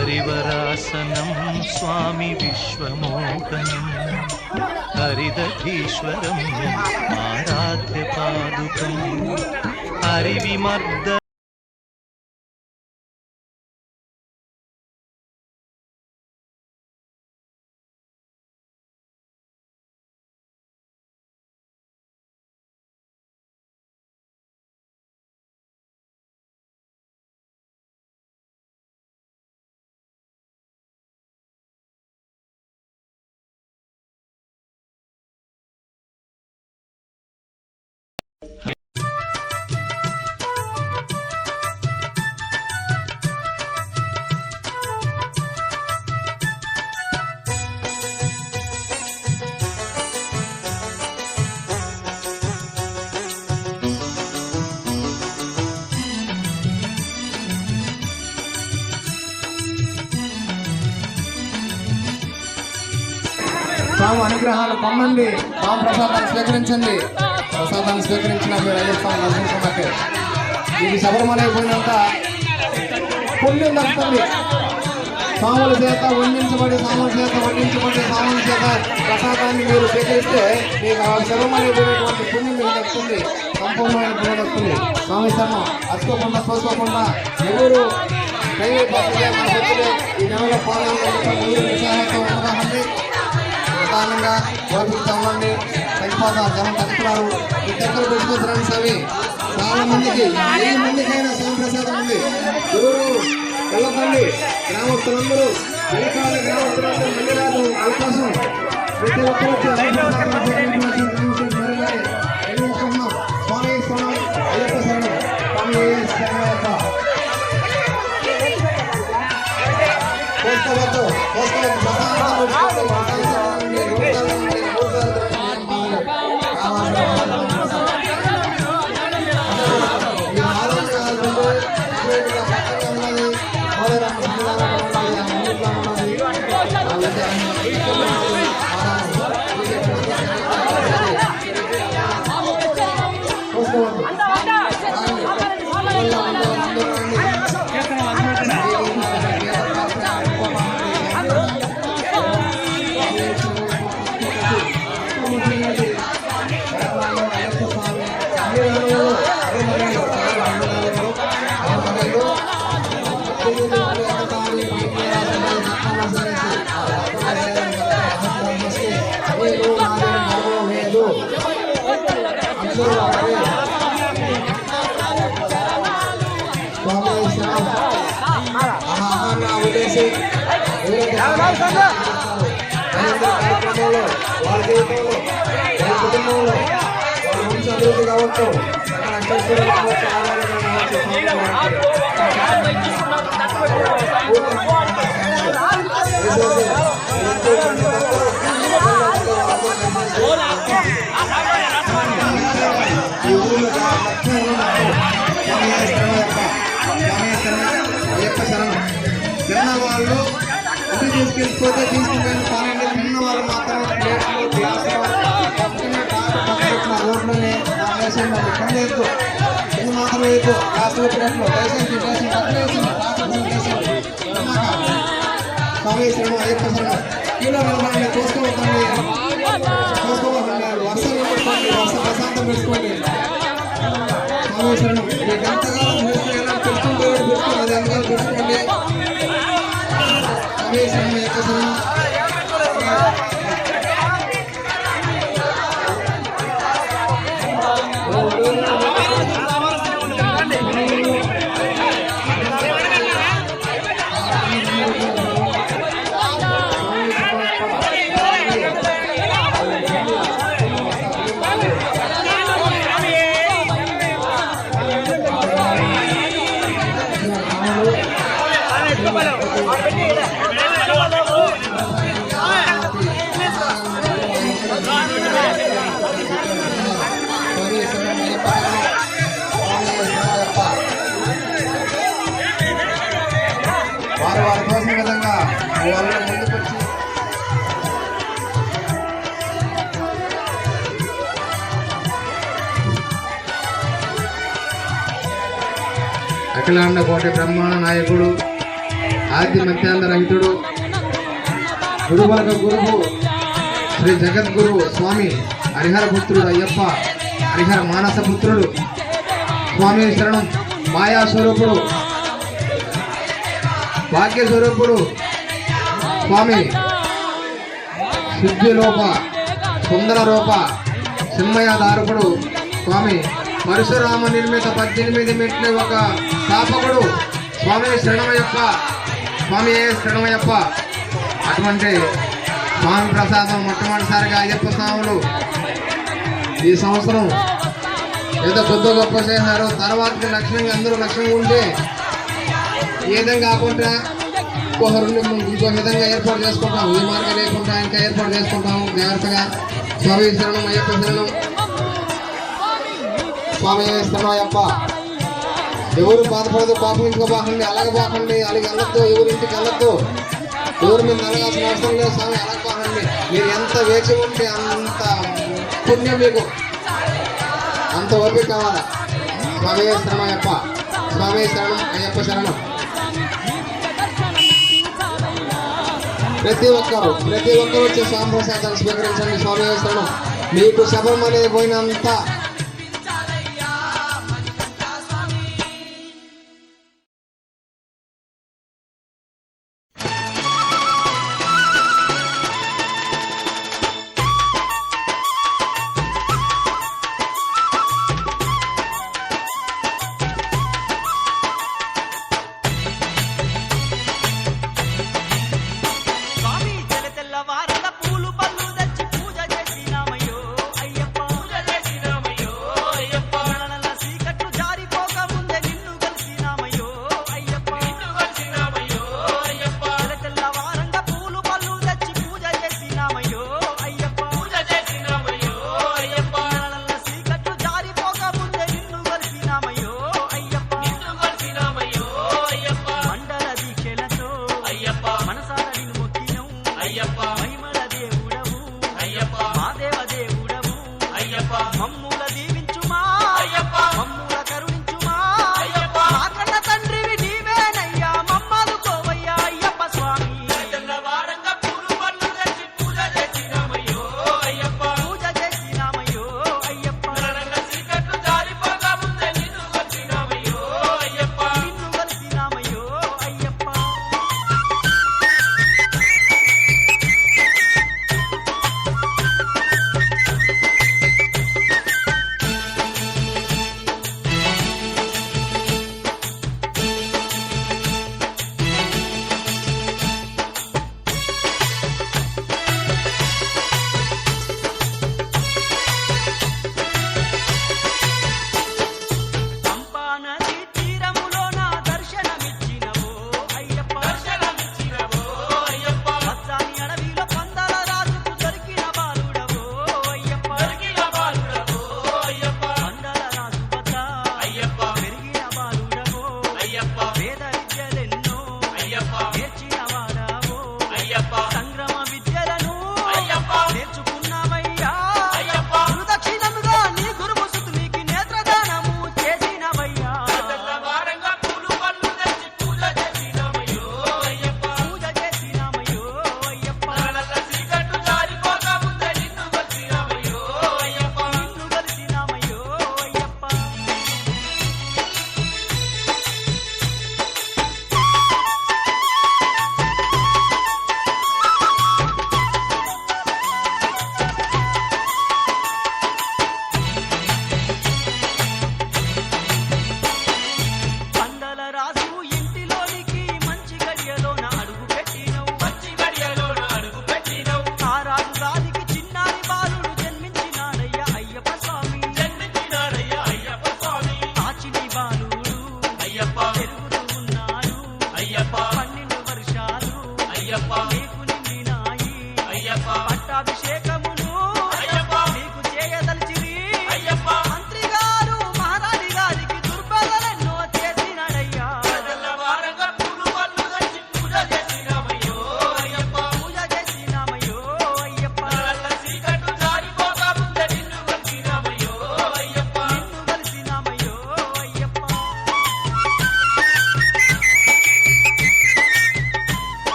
హరివరాసనం స్వామి విశ్వమోహనం హరిదధీశ్వరం ఆరాధ్య పాదుకం హరివిమర్ద స్వామి అనుగ్రహాలు పొందండి. స్వామి ప్రసాదాన్ని స్వీకరించండి. ప్రసాదాన్ని స్వీకరించిన మీరు అయ్యే స్వామి దర్శించుకున్నట్టే ఇది శబరిమల అయిపోయినాక పుణ్యం దక్కుతుంది. స్వాముల చేత వండించబడి స్వాముల చేత ప్రసాదాన్ని మీరు స్వీకరిస్తే మీకు శబరిమల అయిపోయినటువంటి పుణ్యం మీకు దక్కుతుంది. సంపూర్ణమైన పుణ్యం దక్కుతుంది. స్వామి శరణం అచ్చుకోకుండా చూసుకోకుండా ఎవరు కైవైపోతుంది. మన వ్యక్తులే ఈ నెలలో పాల్గొనే విషయాలతో ఉండదండి. ప్రధానంగా ఓపికతో ఉండండి. తగ్గిపోతారు, జనం తగ్గుతున్నారు. ఈ దగ్గర పెట్టుకుంటున్నాను స్వామి. చాలా మందికి 1000 మందికైనా స్వామి ప్రసాదం ఉంది. ఎవరు వెళ్ళకండి. గ్రామస్తులందరూ వెనకాల గ్రామస్తులందరూ మళ్ళీ రాదు అవకాశం ప్రతి ఒక్కరు స్వామి స్వామి అయ్యప్ప శరణం స్వామి శరణయ్యప్ప కోసుకోవద్దు వదిలేసి కార్యక్రమంలో వాళ్ళ జీవితంలో వాళ్ళ కుటుంబంలో వాళ్ళ వంశ అభివృద్ధి కావచ్చు, ఈ ఊళ్ళో అయ్యప్ప శరణం. తిన్న వాళ్ళు ఇంటికి తీసుకెళ్ళిపోతే తీసుకుని పన్నెండు తిన్న వాళ్ళు మాత్రం ప్లేట్లు గ్లాసులు రోడ్లోనే వేసేయండి. కింద వేయద్దు, కింద మాత్రం వేయద్దు. గ్లాసులు ప్లేట్లు వేసేసి స్వామి శరణం అయ్యప్ప శరణం. కీలో వెళ్ళండి, చూసుకోవద్దండి, వర్షాలు పెట్టుకోండి, వర్ష ప్రశాంతం పెట్టుకోండి. స్వామి శరణం మీకు ఎంతకాలం పెట్టుకుంటే అది ఎంతకాలం పెట్టుకోండి. స్వామి శరణం అయ్యప్ప శరణం. వారు తోసిన విధంగా వాళ్ళు ముందుకొచ్చి అఖిలాండ కోటి బ్రహ్మాండ నాయకుడు ఆది మధ్యాంతరహితుడు గురువులకు గురువు శ్రీ జగద్గురు స్వామి హరిహర పుత్రుడు అయ్యప్ప, హరిహర మానస పుత్రుడు స్వామి శరణం. మాయా స్వరూపుడు, భాగ్య స్వరూపుడు స్వామి, సిద్ధిలోప సుందర రూప సింహయాధారకుడు స్వామి, పరశురామ నిర్మిత 18 మెట్ల ఒక స్థాపకుడు స్వామి శరణమయ్యప్ప, స్వామి శరణమయ్యప్ప. అటువంటి స్వామి ప్రసాదం మొట్టమొదటిసారిగా అయ్యప్ప స్వాములు ఈ సంవత్సరం ఏదో కొద్ది గొప్ప చేశారు. తర్వాత లక్ష్యంగా అందరూ లక్ష్యంగా ఉంటే ఏ విధంగా కాకుండా ఇంకో విధంగా ఏర్పాటు చేసుకుంటాం. ఈ మార్గం లేకుండా ఇంకా ఏర్పాటు చేసుకుంటాము జాగ్రత్తగా. స్వామి శరణం అయ్యప్ప శరణం, స్వామి శరణమయ్యప్ప. ఎవరు బాధపడదు, పాపం ఇంచుకోబాకండి, అలాగబాకండి, అలాగే వెళ్ళొద్దు, ఎవరి ఇంటికి వెళ్ళొద్దు, ఎవరు మీరు నలగాల్సిన అవసరం లేదు. స్వామి అలాగబాకండి. మీరు ఎంత వేచి ఉంటే అంత పుణ్యం మీకు, అంత ఓపిక కావాలా. స్వామి శరణమయ్యప్ప, స్వామి శరణం అయ్యప్ప శరణం. ప్రతి ఒక్కరు వచ్చి స్వామి ప్రసాదాన్ని స్వీకరించండి. స్వామి శరణం. మీకు శబరిమల పోయినంత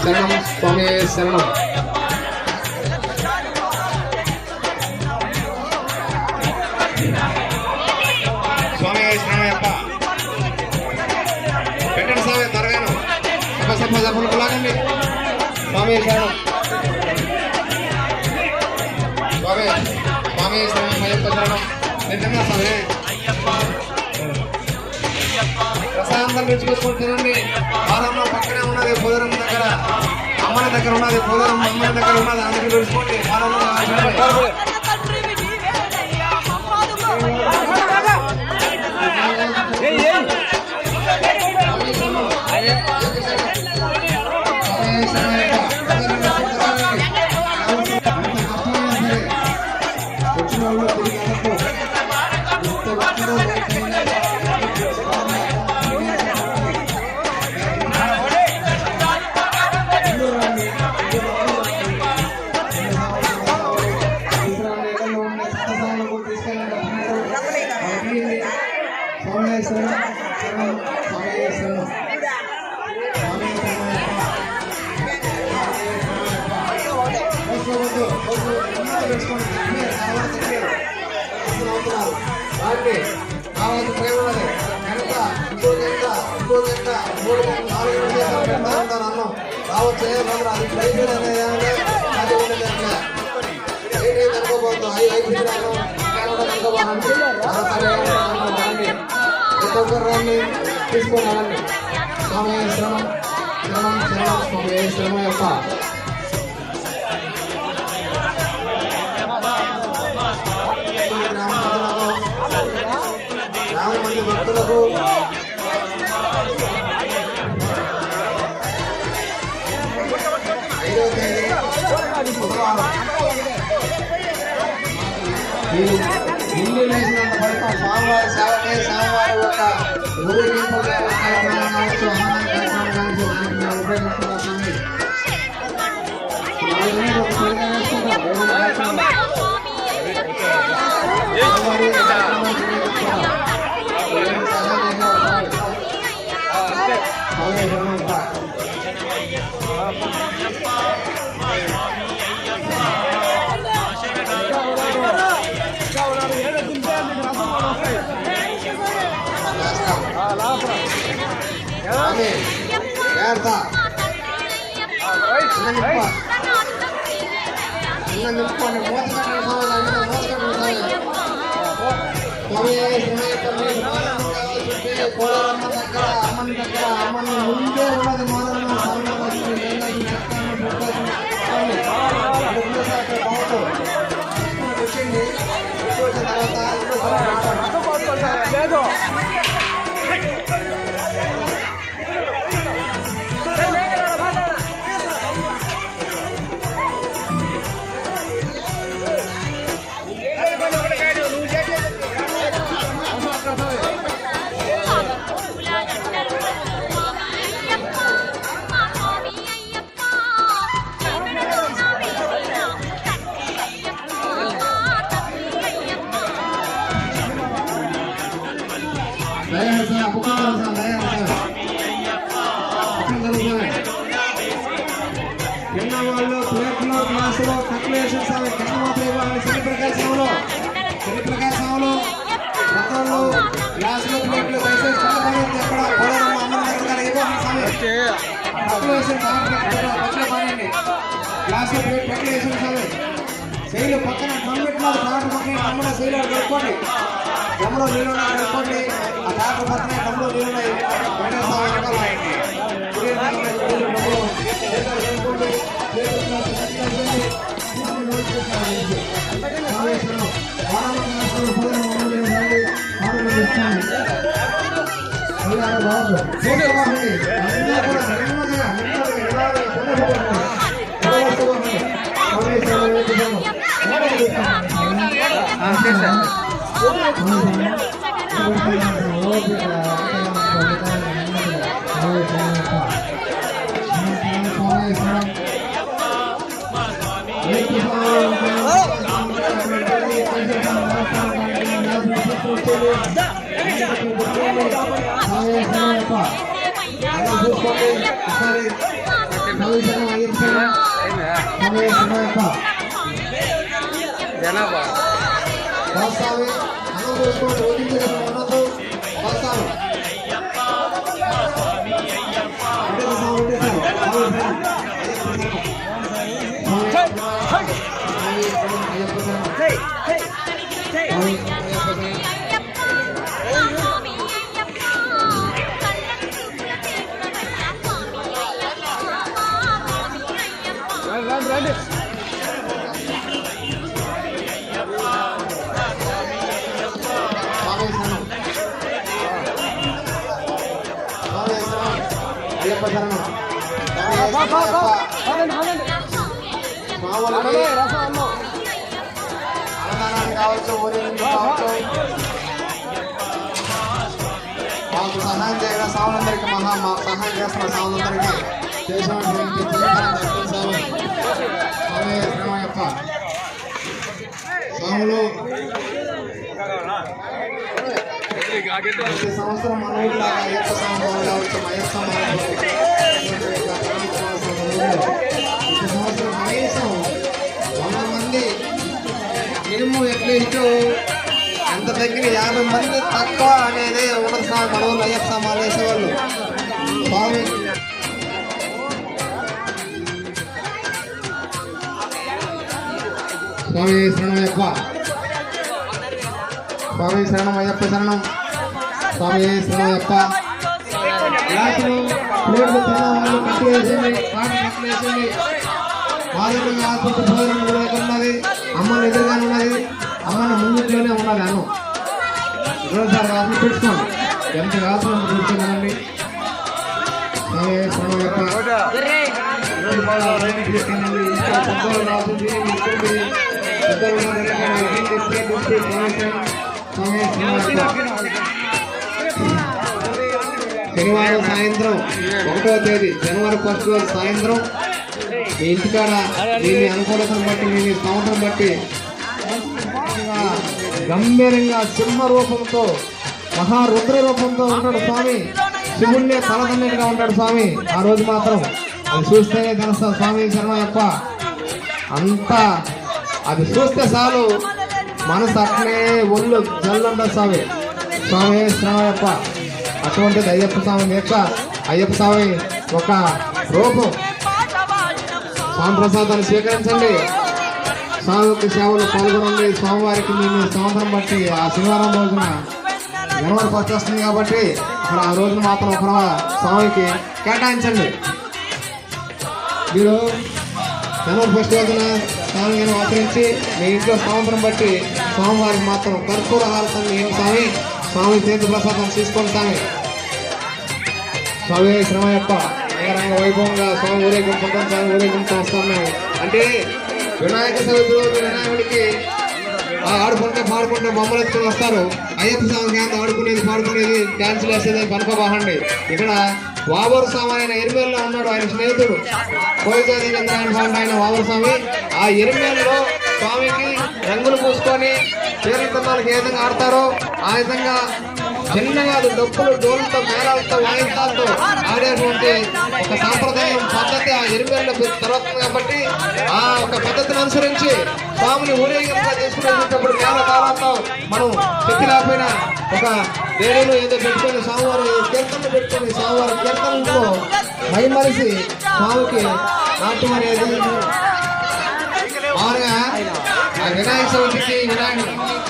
శరణం స్వామి శరణం. స్వామి శరణయ్యప్ప. పెట్టండి స్వామి త్వరగాను. సభలు లాగండి. స్వామి శరణం. స్వామి స్వామి శరణం అయ్యప్ప శరణం. నిజంగా స్వామి ప్రశాంతం పెంచుకొని తినండి. ఆరంలో పక్కనే ఉన్నది పోదరం దగ్గర అమ్మని దగ్గర ఉన్నది, పోదరం అమ్మని దగ్గర ఉన్నది. అందరికీ తెలుసుకోండి. వచ్చిన వాళ్ళు తిరిగి తీసుకోవాలండి. స్వామి శ్రమం శ్రమం శ్రమం స్వామి శ్రమ యొక్క మంది భక్తులకు ఇల్లు వేసినంత ఫలితం స్వామివారి సేవకే స్వామివారి యొక్క ఊరేగింపు కార్యక్రమం కావచ్చు, అన్నదాన కార్యక్రమం కావచ్చు, ఉపయోగిస్తున్నారు స్వామి. అమ్మని దగ్గర అమ్మని ముందే ఉన్నది వాళ్ళు ప్లేట్లో గ్లాసులో కట్లు వేసిన స్వామి కింద మాత్రం ఇవ్వాలి. శనిప్రకాశంలో రథంలో గ్లాసులో ప్లేట్లు దయచేసి కలపడండి. ఎక్కడ పోలవరం అమ్మ దగ్గర ఇవ్వండి స్వామి. కట్లు వేసిన కట్లు పడండి. గ్లాసులో కట్లు వేసిన స్వామి. శైలు పక్కన డ్రమ్మెట్లో డాక్టర్ పక్కన అమ్మలో శైలు కలుపుకోండి. డ్రమ్లో నీళ్ళు కలుపుకోండి. ఆ డాక్టర్ పక్కన డ్రమ్లో నీళ్ళు స్వామి శరణం అయ్యప్ప శరణం స్వామి శరణమయ్యప్ప జనాభా స్వామి అందరూ చూసుకోండి ఓటింగ్ ఉండదు స్వామి రండి అయ్యప్ప శరణం అన్నదానాన్ని కావచ్చు ఊరేగింపు కావచ్చు మాకు సహాయం చేయడం సాములందరికీ మాకు సహాయం చేస్తున్న సాములందరికీ చేసినటువంటి స్వామి శరణమయ్యప్ప స్వాములు ప్రతి సంవత్సరం మన ఊళ్ళో అయ్యప్ప స్వామి కావచ్చు అయ్యప్ప ప్రతి సంవత్సరం కనీసం 100 మంది మినిమం ఎట్లీస్ట్ ఎంత దగ్గర 50 మంది తక్కువ అనేది ఉండదు స్వామి మన ఊళ్ళో అయ్యప్ప స్వామి వేసేవాళ్ళు స్వామి స్వామి శరణమయ్యప్ప స్వామి శరణం అయ్యప్ప శరణం స్వామి శరణమయ్యప్ప గ్లాసులు ప్లేట్లు తినవాళ్ళు కట్టి వేసింది కాటి కట్టలు వేసింది మాదిరిగా ఆసుపత్రి భోజనం కూడా ఉన్నది అమ్మని ఎదురుగానే ఉన్నది అమ్మని ముందులోనే ఉన్నది అన్నం ఈరోజు సార్ రాసులు పెట్టుకోండి ఎంత రాసులు కూర్చున్నానండి స్వామి శరణమయ్యప్ప శనివారం సాయంత్రం 1వ తేదీ జనవరి 1 రోజు సాయంత్రం మీ ఇంటికాడ దీని అనుకూలతను బట్టి మీ సంవత్సరం బట్టి గంభీరంగా సింహ రూపంతో మహారుద్ర రూపంతో ఉంటాడు స్వామి శివుణ్ణే తలదన్నట్టుగా ఉంటాడు స్వామి ఆ రోజు మాత్రం అది చూస్తేనే తెలుస్తా స్వామి శరణమయ్యప్ప అంతా అది చూస్తే చాలు మనసు అట్లే ఒళ్ళు జల్లుంటుంది స్వామి స్వామి శరణమయ్యప్ప అటువంటిది అయ్యప్ప స్వామి యొక్క అయ్యప్ప స్వామి ఒక రూపం స్వామి ప్రసాదాన్ని స్వీకరించండి స్వామి సేవలు పాల్గొనండి స్వామివారికి మేము సంవత్సరం బట్టి ఆ శనివారం రోజున జనవరి 1 వస్తుంది కాబట్టి అక్కడ ఆ రోజున మాత్రం ఒక స్వామికి కేటాయించండి మీరు జనవరి 1 రోజున స్వామిని ఆచరించి మీ ఇంట్లో సంవత్సరం బట్టి స్వామివారికి మాత్రం కర్పూర హారతం మేము స్వామి తీర్థ ప్రసాదం తీసుకుంటాము స్వామి శ్రమయ్యప్ప అంగరంగ వైభవంగా స్వామి ఊరేగింపుకుంటాం స్వామి ఊరేగింపు వస్తాం మేము అంటే వినాయక చవితి రోజు వినాయకుడికి ఆడుకుంటే పాడుకుంటే బొమ్మలు ఎత్తుకుని వస్తారు అయ్యప్ప స్వామికి అంత ఆడుకునేది పాడుకునేది డ్యాన్సులు వేసేది కనుకోబాగండి ఇక్కడ వావూరు స్వామి ఆయన ఎరిమేల్లో ఉన్నాడు ఆయన స్నేహితుడు కోయిజాది ఆయన వావూరు స్వామి ఆ ఎరిమేల్లో స్వామికి రంగులు పూసుకొని తీర్థాలకు ఏ విధంగా ఆడతారో ఆ విధంగా చిన్నగా డప్పులు డోలుతో మేళాలతో వాయిద్యాలతో ఆడేటువంటి ఒక సాంప్రదాయం పద్ధతి ఆ ఎరిమేల్లో తర్వాత కాబట్టి ఆ ఒక పద్ధతిని అనుసరించి స్వామిని ఊరేగింపుగా తీసుకునేటప్పుడు మేళ తాళాలతో మనం చెప్పిలేకపోయినా ఒక దేవుడు ఏదో పెట్టుకొని స్వామివారి కీర్తనలు పెట్టుకొని స్వామివారి కీర్తనలతో మైమరిసి స్వామికి నాట్యం అనేది మామూలుగా ఆ వినాయక చవితికి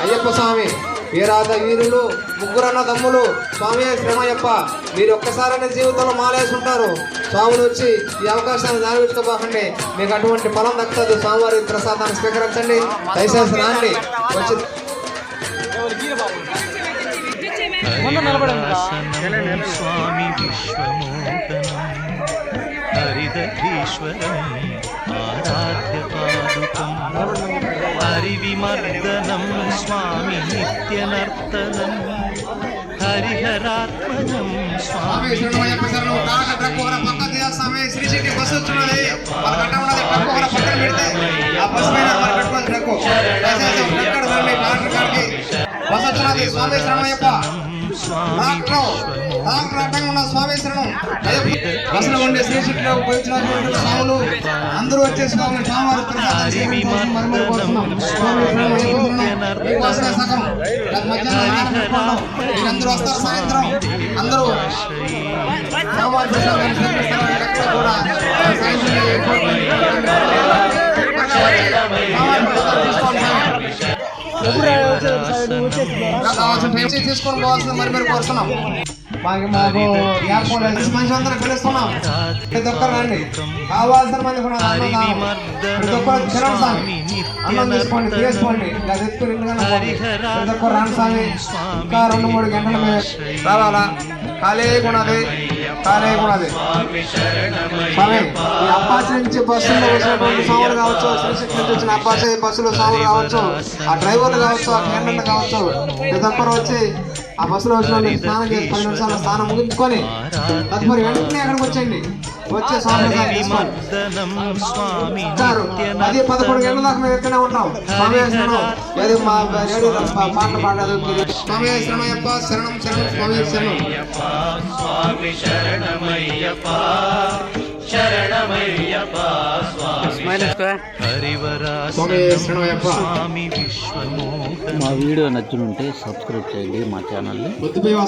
అయ్యప్ప స్వామి వీరాధ వీరులు ముగ్గురన్న తమ్ములు స్వామి శ్రమయ్యప్ప మీరు ఒక్కసారైనా జీవితంలో మాలేసి ఉంటారు స్వామిని వచ్చి ఈ అవకాశాన్ని దానిపెట్టుకోబాకండి మీకు అటువంటి ఫలం దక్కుతుంది స్వామివారి ప్రసాదాన్ని స్వీకరించండి దయచేసి రాండి వచ్చి స్వామి విశ్వమోహనం హరిదీశ్వరం ఆరాధ్య పాదుకం హరివిమర్దనం స్వామి నిత్యనర్తనం హరిహరాత్మజం స్వామి డాక్టర్ అడ్డంగా ఉన్న స్వామి శరణం. అసలు ఉండే శ్రీశిట్లో పోయించినటువంటి స్వాములు అందరూ వచ్చేసి స్వామివారి ప్రసాదం స్వీకరించవలసిన మరిమరి కోరుతున్నాం. స్వామి శరణం, అయ్యప్ప శరణం. మీకోసమే సగం మధ్యాహ్నం మీరందరూ వస్తారు. సాయంత్రం అందరూ స్వామివారి ప్రసాదాన్ని స్వీకరిస్తారు. ఎక్కడ కూడా తీసుకొని పోవాల్సిన మరి కోరుతున్నాం. మాకు ఏర్పాటు మంచి అందరం పిలుస్తున్నాం. ప్రతి ఒక్కరు రండి. కావాల్సిన మంది కూడా ప్రతి ఒక్కరు తినండి స్వామి. అన్నం తీసుకోండి, తీసుకోండి. ఇలా తెచ్చుకుని ప్రతి ఒక్కరు రాండి స్వామి. ఇంకా 2-3 గంటల మీద రావాలా? ఖాళీగా ఉన్నది, ఖాళీగా ఉన్నది. స్వామి, ఈ అప్పాచి నుంచి బస్సుల్లో వచ్చినటువంటి స్వాములు కావచ్చు, శ్రీశక్తి నుంచి వచ్చిన అప్పాచి బస్సులో స్వాములు కావచ్చు, ఆ డ్రైవర్లు కావచ్చు, ఆ క్యాండర్లు కావచ్చు, ప్రతి ఒక్కరు వచ్చి ఆ బస్సులో వచ్చిన స్నానం చేసి 10 నిమిషాల స్నానం ముగించుకొని తదుపరి వెంటనే అక్కడికి వచ్చేయండి. వచ్చే స్వామి 10-11 గంటల దాకా మేము ఎక్కడే ఉంటాం. స్వామి శరణం. ఏది మా రేడియో పాటలు పాడలేదు. స్వామి శరణమయ్యప్ప, శరణం శరణం స్వామి శరణం. స్వామి శరణమయ్యప్ప, శరణమయ్యప్ప స్వామి శరణమయ్యప్ప. స్వామి విశ్వమోహనం. మా వీడియో నచ్చునుంటే సబ్స్క్రైబ్ చేయండి మా ఛానల్ని.